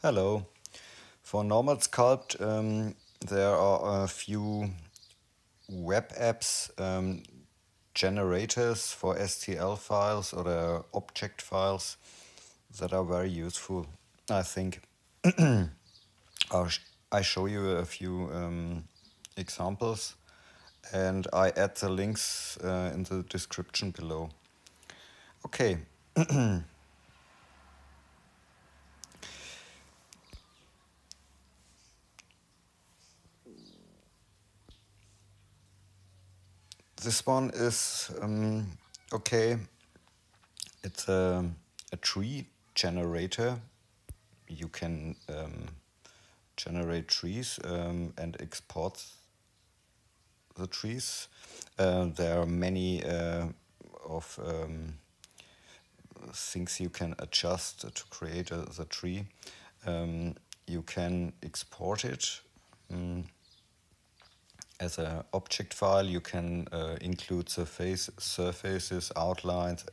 Hello. For Normal Sculpt, there are a few web apps generators for STL files or object files that are very useful. I think I show you a few examples and I add the links in the description below. Okay. This one is okay. It's a tree generator. You can generate trees and export the trees. There are many of things you can adjust to create the tree. You can export it as an object file. You can include surfaces, outlines.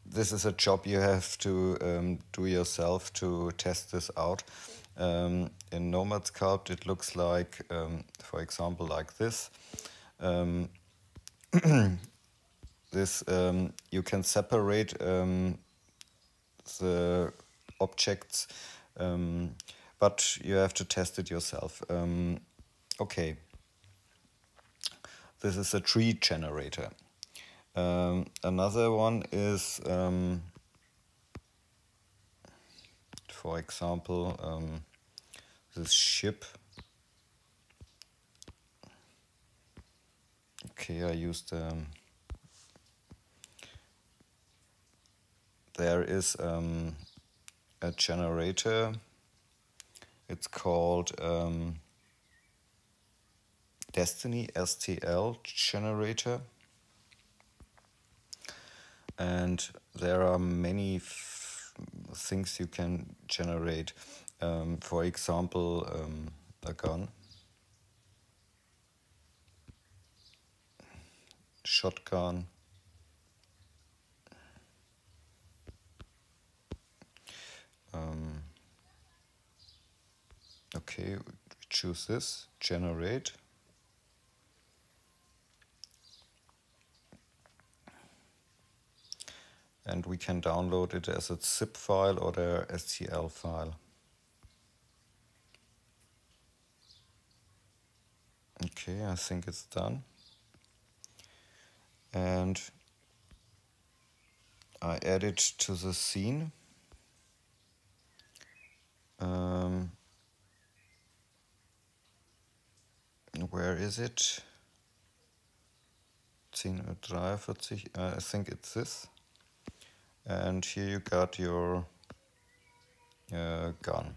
This is a job you have to do yourself to test this out. In Nomad Sculpt, it looks like, for example, like this. You can separate the objects, but you have to test it yourself. Okay, this is a tree generator. Another one is, for example, this ship. Okay, I used there is a generator. It's called Destiny STL generator. And there are many things you can generate. For example, a gun, shotgun, okay, choose this, generate. And we can download it as a zip file or a STL file. Okay, I think it's done. And I add it to the scene. Where is it? Scene 43, I think it's this. And here you got your gun.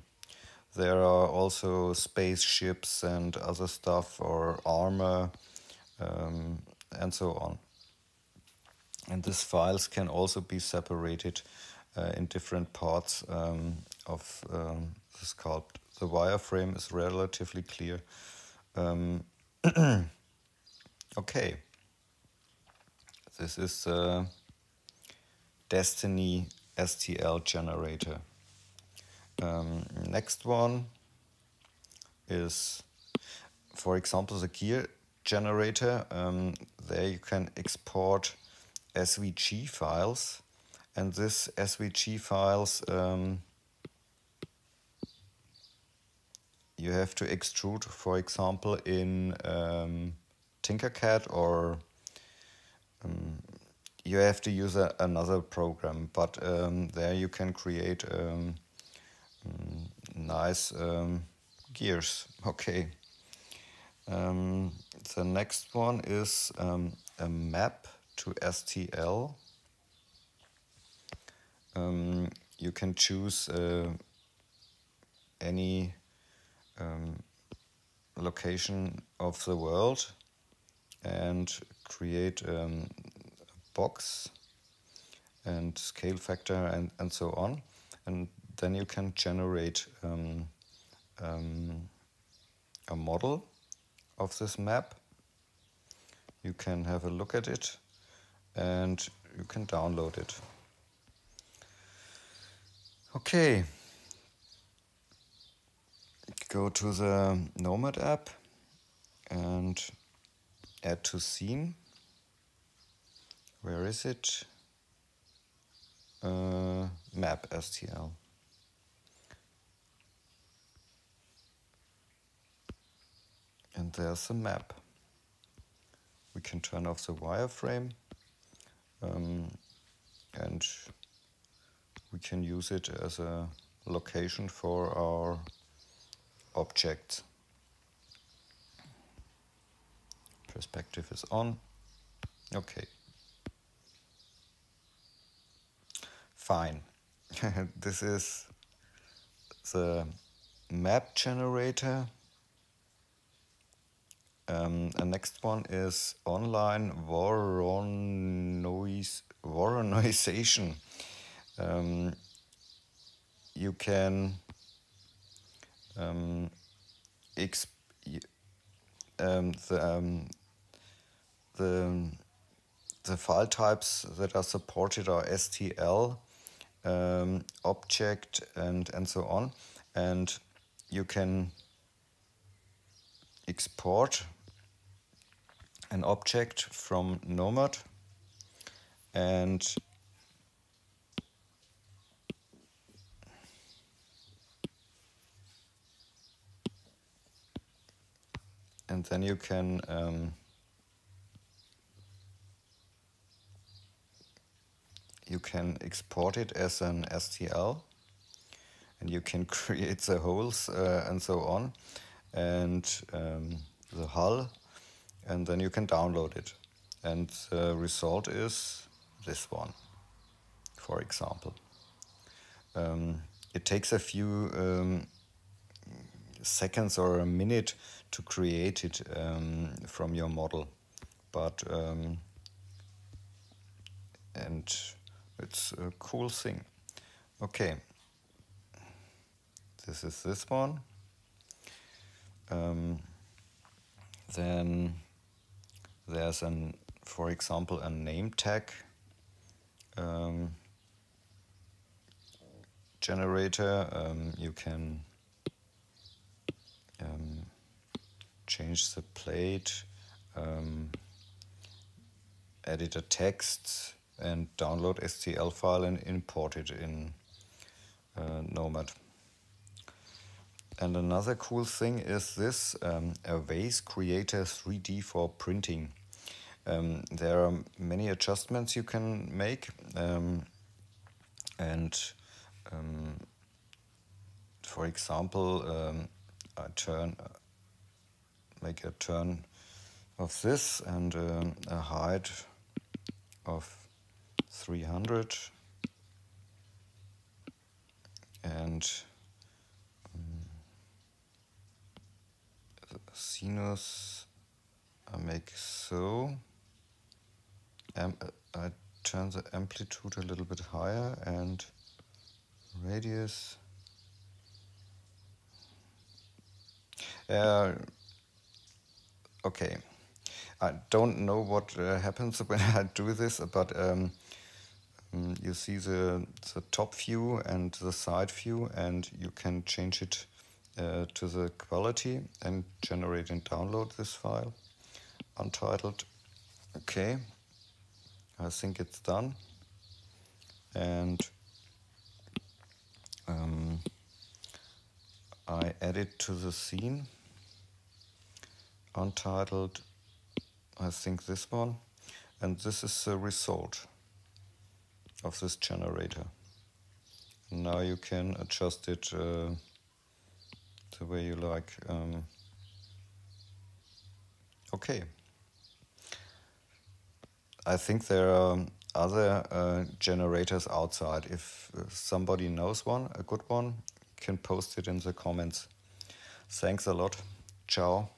There are also spaceships and other stuff, or armor, and so on. And these files can also be separated in different parts of the sculpt. The wireframe is relatively clear. Okay, this is Destiny STL generator. Next one is, for example, the gear generator. There you can export SVG files, and this SVG files you have to extrude, for example, in Tinkercad, or you have to use another program, but there you can create nice gears. Okay. The next one is a map to STL. You can choose any location of the world and create a box and scale factor and so on. And then you can generate a model of this map. You can have a look at it and you can download it. Okay, go to the Nomad app and add to scene. Where is it? Map STL. And there's the map. We can turn off the wireframe and we can use it as a location for our objects. Perspective is on. Okay. Fine. This is the map generator. The next one is online Voronization. You can the file types that are supported are STL, object, and so on. And you can export an object from Nomad and then you can export it as an STL, and you can create the holes and so on, and the hull, and then you can download it. And the result is this one, for example. It takes a few seconds or a minute to create it from your model, but and it's a cool thing. Okay, this is this one. Then there's for example, a name tag generator. You can change the plate, edit a text, and download STL file and import it in Nomad. And another cool thing is this, a vase creator 3D for printing. There are many adjustments you can make, and for example, I make a turn of this and a height of 300 and the sinus I make so. I turn the amplitude a little bit higher and radius. Okay, I don't know what happens when I do this, but you see the top view and the side view, and you can change it to the quality and generate and download this file, untitled. Okay, I think it's done, and I add it to the scene, untitled, I think this one, and this is the result of this generator. Now you can adjust it the way you like. Okay. I think there are other generators outside. If somebody knows one, a good one, can post it in the comments. Thanks a lot. Ciao.